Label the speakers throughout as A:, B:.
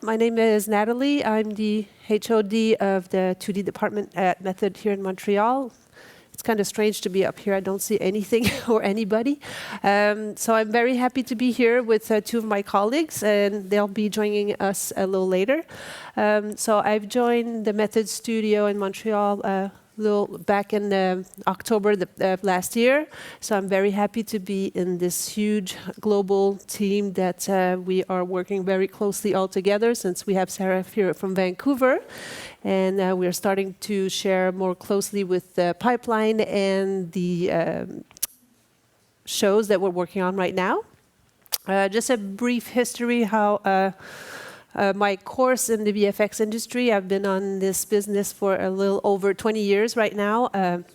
A: My name is Natalie. I'm the HOD of the 2D department at Method here in Montreal. It's kind of strange to be up here. I don't see anything or anybody. So I'm very happy to be here with two of my colleagues, and they'll be joining us a little later. So I've joined the Method studio in Montreal back in October of last year. So I'm very happy to be in this huge global team that we are working very closely all together, since we have Sarah here from Vancouver. And we're starting to share more closely with the pipeline and the shows that we're working on right now. Just a brief history how my course in the VFX industry. I've been on this business for a little over 20 years right now,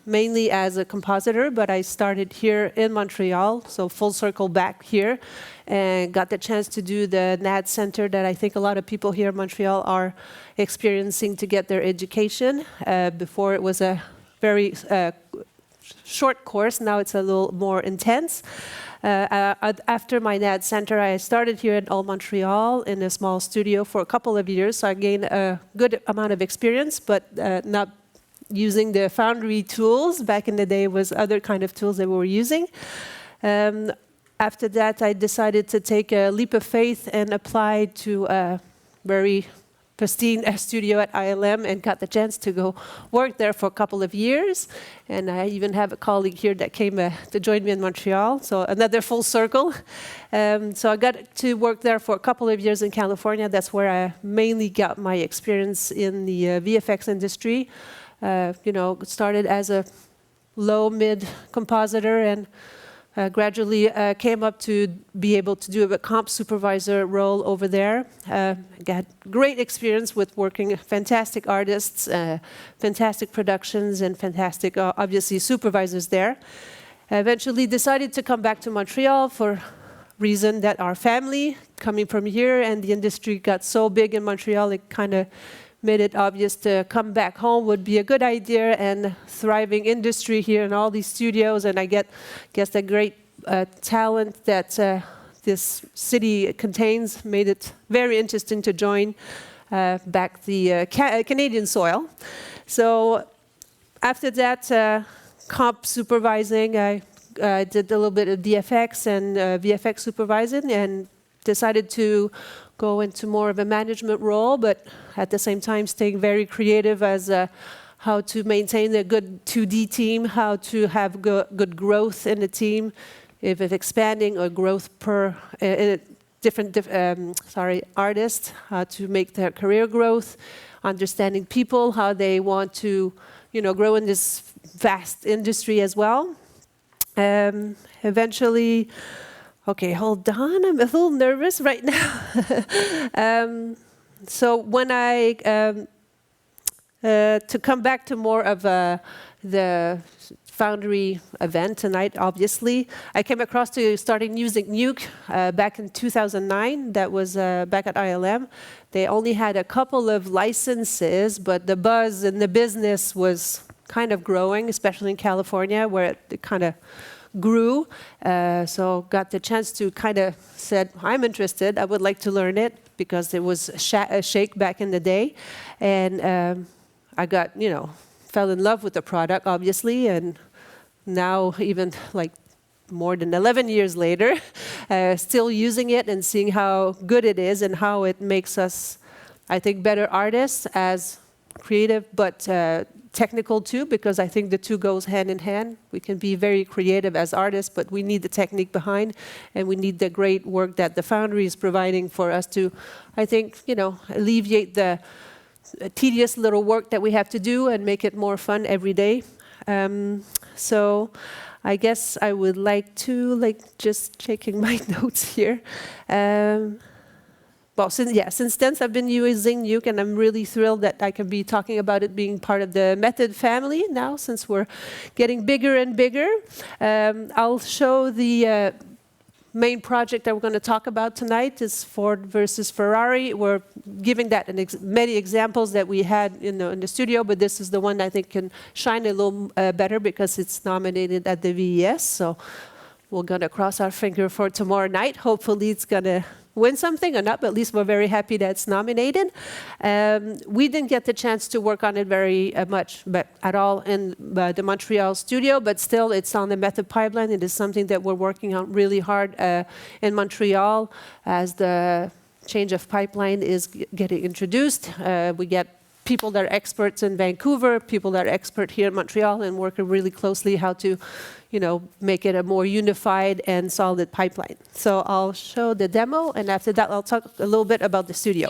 A: mainly as a compositor, but I started here in Montreal, so full circle back here, and got the chance to do the NAD Centre that I think a lot of people here in Montreal are experiencing to get their education. Before it was a very short course, now it's a little more intense. After my NAD Centre, I started here in Montreal in a small studio for a couple of years, so I gained a good amount of experience, but not using the Foundry tools. Back in the day, it was other kind of tools that we were using. After that, I decided to take a leap of faith and apply to a very pristine studio at ILM and got the chance to go work there for a couple of years. And I even have a colleague here that came to join me in Montreal, so another full circle. So I got to work there for a couple of years in California. That's where I mainly got my experience in the VFX industry. Started as a low-mid compositor and gradually came up to be able to do a comp supervisor role over there. Got great experience with working with fantastic artists, fantastic productions, and fantastic, obviously, supervisors there. Eventually decided to come back to Montreal for reason that our family, coming from here, and the industry got so big in Montreal, it kind of made it obvious to come back home would be a good idea, and thriving industry here in all these studios, and I guess the great talent that this city contains made it very interesting to join back the Canadian soil. So after that comp supervising, I did a little bit of DFX and VFX supervising, and decided to go into more of a management role, but at the same time staying very creative as how to maintain a good 2D team, how to have good growth in the team, if it's expanding or growth per different artists, how to make their career growth, understanding people, how they want to grow in this vast industry as well. Eventually, okay, hold on. I'm a little nervous right now. So when I, to come back to more of the Foundry event tonight, obviously, I came across to starting using Nuke back in 2009. That was back at ILM. They only had a couple of licenses, but the buzz in the business was kind of growing, especially in California, where it kind of grew. So got the chance to kind of said, I'm interested, I would like to learn it, because it was a shake back in the day. And I got, fell in love with the product, obviously, and now even like more than 11 years later, still using it and seeing how good it is and how it makes us, I think, better artists as creative, but technical too, because I think the two goes hand in hand. We can be very creative as artists, but we need the technique behind, and we need the great work that the Foundry is providing for us to, I think, alleviate the tedious little work that we have to do and make it more fun every day. So I guess I would like to, just checking my notes here. Well, since then I've been using Nuke, and I'm really thrilled that I can be talking about it being part of the Method family now, since we're getting bigger and bigger. I'll show the main project that we're going to talk about tonight is Ford versus Ferrari. We're giving that many examples that we had in the studio, but this is the one I think can shine a little better because it's nominated at the VES. So we're going to cross our finger for tomorrow night. Hopefully it's going to win something or not, but at least we're very happy that it's nominated. We didn't get the chance to work on it very much, but at all in the Montreal studio, but still it's on the method pipeline. It is something that we're working on really hard in Montreal as the change of pipeline is getting introduced. We get people that are experts in Vancouver, people that are expert here in Montreal, and working really closely how to, make it a more unified and solid pipeline. So I'll show the demo, and after that, I'll talk a little bit about the studio.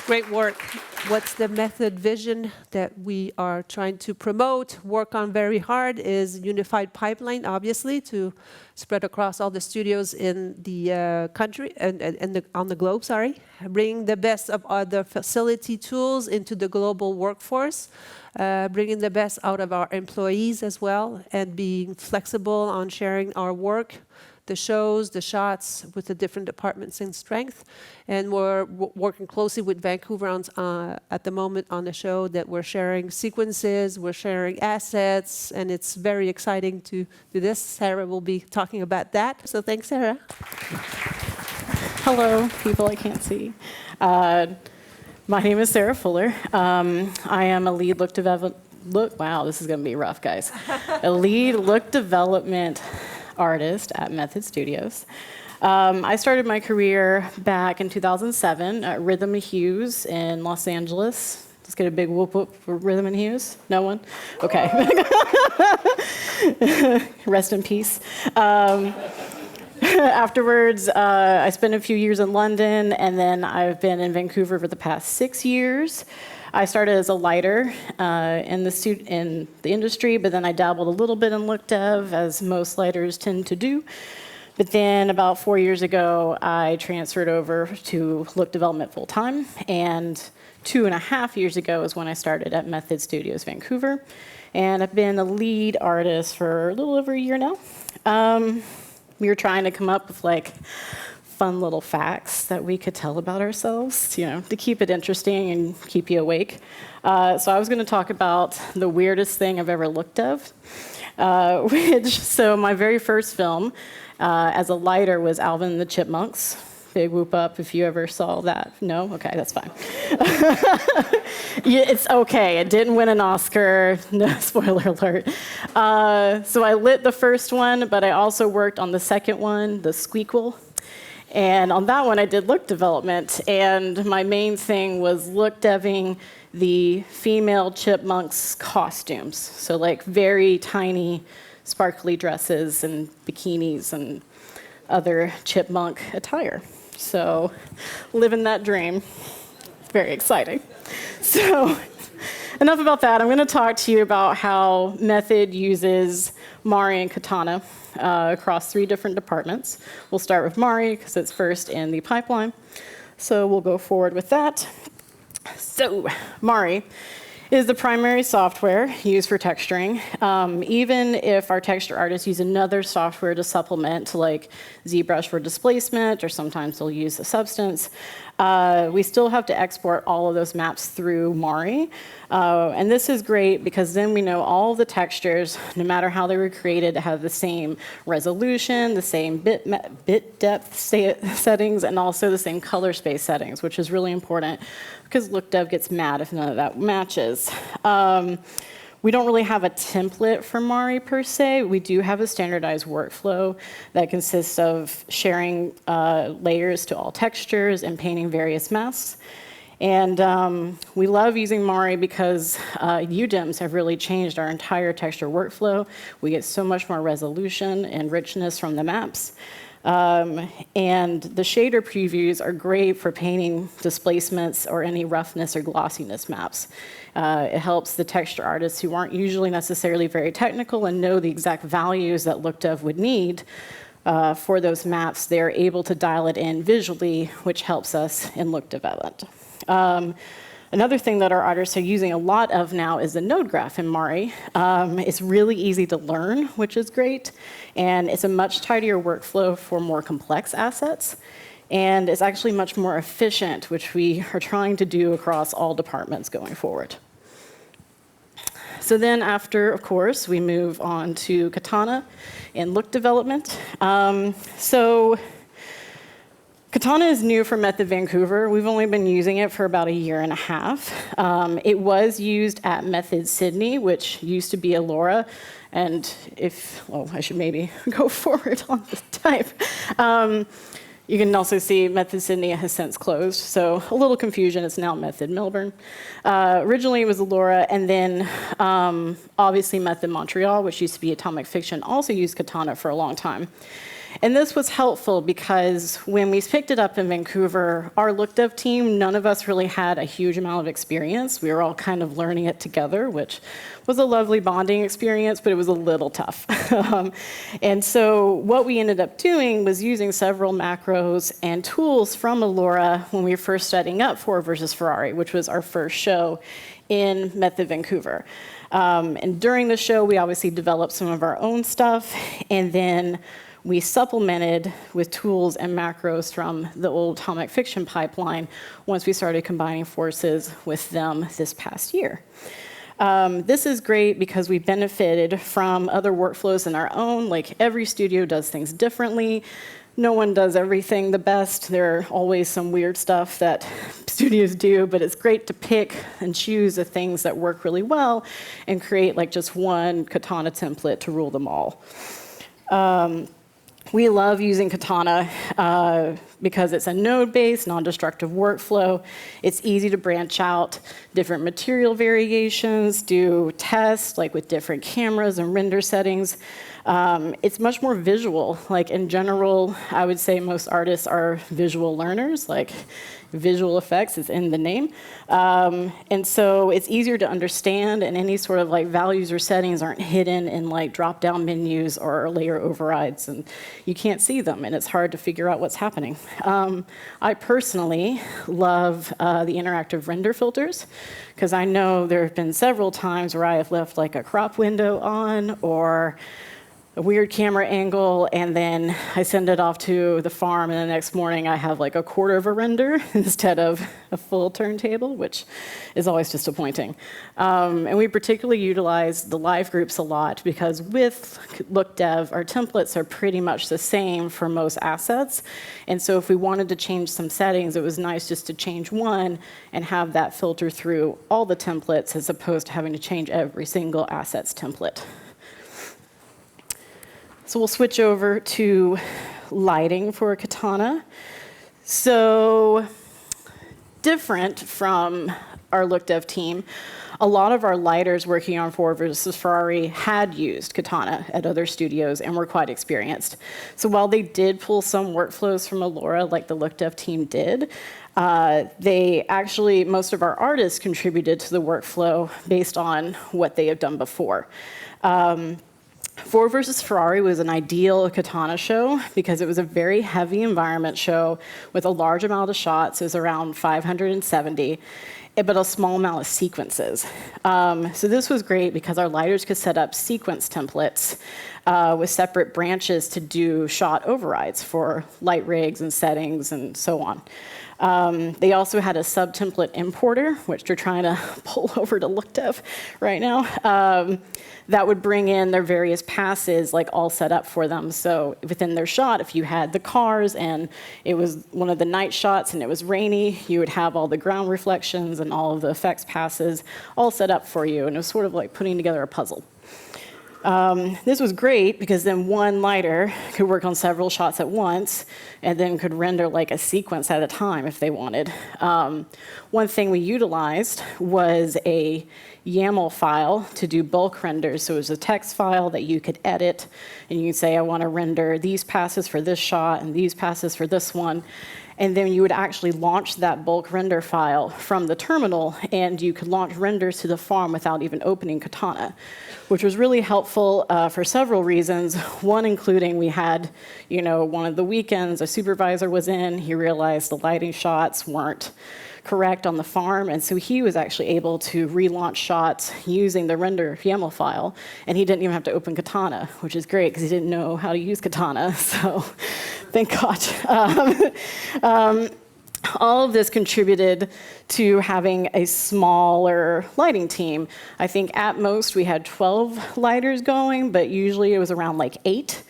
A: Great work. What's the method vision that we are trying to promote, work on very hard, is unified pipeline, obviously, to spread across all the studios in the country and on the globe, sorry. Bringing the best of other facility tools into the global workforce, bringing the best out of our employees as well, and being flexible on sharing our work, the shows, the shots with the different departments in strength. And we're working closely with Vancouver at the moment on the show that we're sharing sequences, we're sharing assets, and it's very exciting to do this. Sarah will be talking about that. So thanks, Sarah.
B: Hello, people I can't see. My name is Sarah Fuller. I am a lead wow, this is going to be rough, guys. A lead look development artist at Method Studios. I started my career back in 2007 at Rhythm and Hues in Los Angeles. Let's get a big whoop whoop for Rhythm and Hues. No one? Okay. Rest in peace. Afterwards, I spent a few years in London, and then I've been in Vancouver for the past 6 years. I started as a lighter in the industry, but then I dabbled a little bit in look dev, as most lighters tend to do. But then about 4 years ago, I transferred over to look development full-time, and 2.5 years ago is when I started at Method Studios Vancouver, and I've been a lead artist for a little over a year now. We were trying to come up with fun little facts that we could tell about ourselves, to keep it interesting and keep you awake. So I was going to talk about the weirdest thing I've ever looked of, so my very first film as a lighter was Alvin and the Chipmunks. Big whoop up if you ever saw that. No? Okay, that's fine. Yeah, it's okay. It didn't win an Oscar. No, spoiler alert. So I lit the first one, but I also worked on the second one, the Squeakquel. And on that one, I did look development. And my main thing was look deving the female chipmunks' costumes. So like very tiny, sparkly dresses and bikinis and other chipmunk attire. So living that dream. It's very exciting. So enough about that. I'm going to talk to you about how Method uses Mari and Katana across 3 different departments. We'll start with Mari because it's first in the pipeline. So we'll go forward with that. So Mari is the primary software used for texturing. Even if our texture artists use another software to supplement, like ZBrush for displacement, or sometimes they'll use a substance, we still have to export all of those maps through Mari. And this is great because then we know all the textures, no matter how they were created, have the same resolution, the same bit depth settings, and also the same color space settings, which is really important because LookDev gets mad if none of that matches. We don't really have a template for Mari per se. We do have a standardized workflow that consists of sharing layers to all textures and painting various masks. And we love using Mari because UDIMs have really changed our entire texture workflow. We get so much more resolution and richness from the maps. And the shader previews are great for painting displacements or any roughness or glossiness maps. It helps the texture artists who aren't usually necessarily very technical and know the exact values that LookDev would need for those maps. They're able to dial it in visually, which helps us in look development. Another thing that our artists are using a lot of now is the node graph in Mari. It's really easy to learn, which is great, and it's a much tidier workflow for more complex assets, and it's actually much more efficient, which we are trying to do across all departments going forward. So then after, of course, we move on to Katana and look development. Katana is new for Method Vancouver. We've only been using it for about 1.5 years. It was used at Method Sydney, which used to be Allura. And I should maybe go forward on the type. You can also see Method Sydney has since closed. So a little confusion, it's now Method Melbourne. Originally it was Allura, and then obviously Method Montreal, which used to be Atomic Fiction, also used Katana for a long time. And this was helpful because when we picked it up in Vancouver, our look dev team, none of us really had a huge amount of experience. We were all kind of learning it together, which was a lovely bonding experience, but it was a little tough. And so what we ended up doing was using several macros and tools from Allura when we were first setting up Ford versus Ferrari, which was our first show in Method Vancouver. And during the show, we obviously developed some of our own stuff, and then we supplemented with tools and macros from the old Atomic Fiction pipeline once we started combining forces with them this past year. This is great because we benefited from other workflows in our own. Like every studio does things differently. No one does everything the best. There are always some weird stuff that studios do, but it's great to pick and choose the things that work really well and create like just one Katana template to rule them all. We love using Katana because it's a node-based, non-destructive workflow. It's easy to branch out different material variations, do tests like with different cameras and render settings. It's much more visual. Like in general, I would say most artists are visual learners. Like visual effects is in the name. And so it's easier to understand, and any sort of like values or settings aren't hidden in like drop-down menus or layer overrides, and you can't see them, and it's hard to figure out what's happening. I personally love the interactive render filters, because I know there have been several times where I have left like a crop window on, or a weird camera angle, and then I send it off to the farm, and the next morning I have like a quarter of a render instead of a full turntable, which is always disappointing. And we particularly utilize the live groups a lot because with LookDev, our templates are pretty much the same for most assets. And so if we wanted to change some settings, it was nice just to change one and have that filter through all the templates as opposed to having to change every single asset's template. So we'll switch over to lighting for Katana. So different from our LookDev team, a lot of our lighters working on Ford versus Ferrari had used Katana at other studios and were quite experienced. So while they did pull some workflows from Allura, like the LookDev team did, they actually, most of our artists contributed to the workflow based on what they have done before. Ford versus Ferrari was an ideal Katana show because it was a very heavy environment show with a large amount of shots. It was around 570, but a small amount of sequences. So this was great because our lighters could set up sequence templates with separate branches to do shot overrides for light rigs and settings and so on. They also had a sub-template importer, which they're trying to pull over to LookDev right now, that would bring in their various passes like all set up for them. So within their shot, if you had the cars and it was one of the night shots and it was rainy, you would have all the ground reflections and all of the effects passes all set up for you. And it was sort of like putting together a puzzle. This was great because then one lighter could work on several shots at once and then could render like a sequence at a time if they wanted. One thing we utilized was a YAML file to do bulk renders. So it was a text file that you could edit and you could say, I want to render these passes for this shot and these passes for this one. And then you would actually launch that bulk render file from the terminal, and you could launch renders to the farm without even opening Katana, which was really helpful for several reasons. One, including we had, one of the weekends, a supervisor was in, he realized the lighting shots weren't correct on the farm, and so he was actually able to relaunch shots using the render YAML file, and he didn't even have to open Katana, which is great because he didn't know how to use Katana, so thank God. All of this contributed to having a smaller lighting team. I think at most we had 12 lighters going, but usually it was around like 8.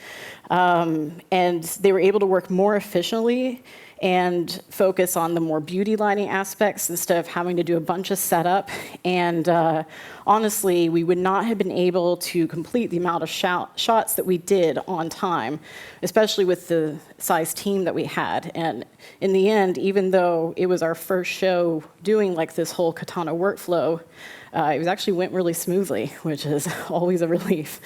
B: And they were able to work more efficiently and focus on the more beauty lighting aspects instead of having to do a bunch of setup. And honestly, we would not have been able to complete the amount of shots that we did on time, especially with the size team that we had. And in the end, even though it was our first show doing like this whole Katana workflow, it actually went really smoothly, which is always a relief.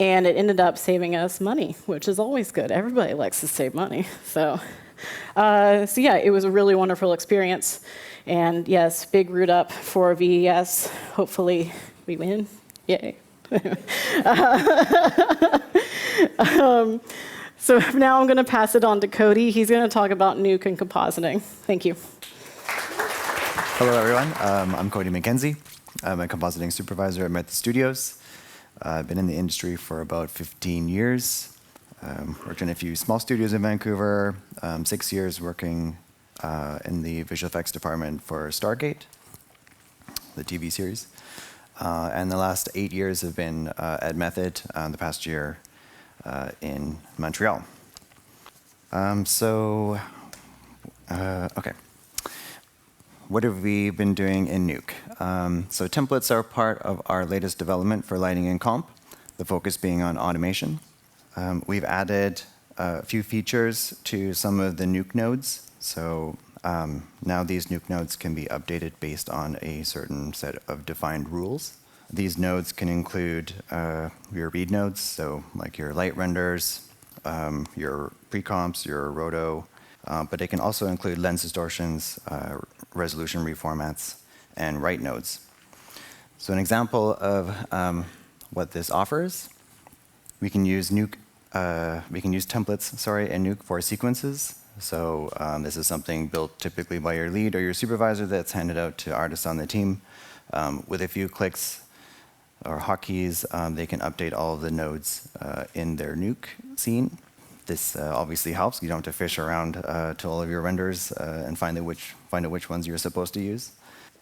B: And it ended up saving us money, which is always good. Everybody likes to save money. So yeah, it was a really wonderful experience. And yes, big root up for VES. Hopefully we win. Yay. So now I'm going to pass it on to Cody. He's going to talk about Nuke and compositing. Thank you.
C: Hello, everyone. I'm Cody McKenzie. I'm a compositing supervisor at Method Studios. I've been in the industry for about 15 years. Worked in a few small studios in Vancouver, 6 years working in the visual effects department for Stargate, the TV series. And the last 8 years have been at Method, the past year in Montreal. Okay. What have we been doing in Nuke? So templates are part of our latest development for lighting and comp, the focus being on automation. We've added a few features to some of the Nuke nodes. So now these Nuke nodes can be updated based on a certain set of defined rules. These nodes can include your read nodes, so like your light renders, your pre-comps, your roto, but it can also include lens distortions, resolution reformats, and write nodes. So an example of what this offers, we can use templates, in Nuke for sequences. So this is something built typically by your lead or your supervisor that's handed out to artists on the team. With a few clicks, or hotkeys, they can update all of the nodes in their Nuke scene. This obviously helps. You don't have to fish around to all of your renders and find out which ones you're supposed to use.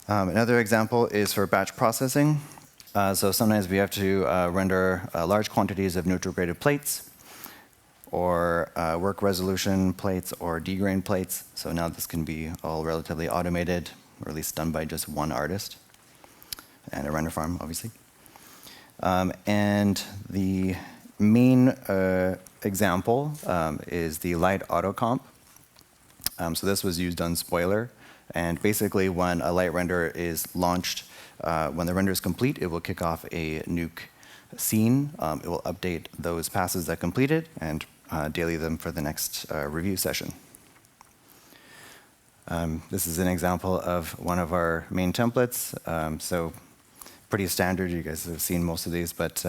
C: Another example is for batch processing. So sometimes we have to render large quantities of neutral graded plates, or work resolution plates, or degrain plates. So now this can be all relatively automated, or at least done by just one artist, and a render farm, obviously. And the main example is the light auto comp. So this was used on Spoiler. And basically, when a light render is launched, when the render is complete, it will kick off a Nuke scene. It will update those passes that completed and daily them for the next review session. This is an example of one of our main templates. So pretty standard. You guys have seen most of these, but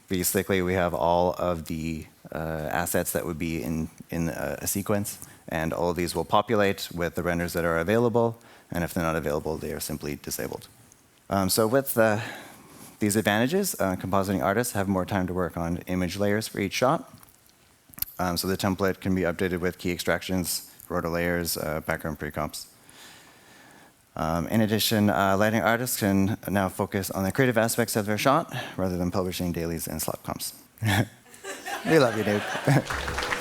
C: basically, we have all of the assets that would be in a sequence, and all of these will populate with the renders that are available, and if they're not available, they are simply disabled. So with these advantages, compositing artists have more time to work on image layers for each shot. So the template can be updated with key extractions, rotor layers, background pre-comps. In addition, lighting artists can now focus on the creative aspects of their shot rather than publishing dailies and slap comps. We love you, Nuke.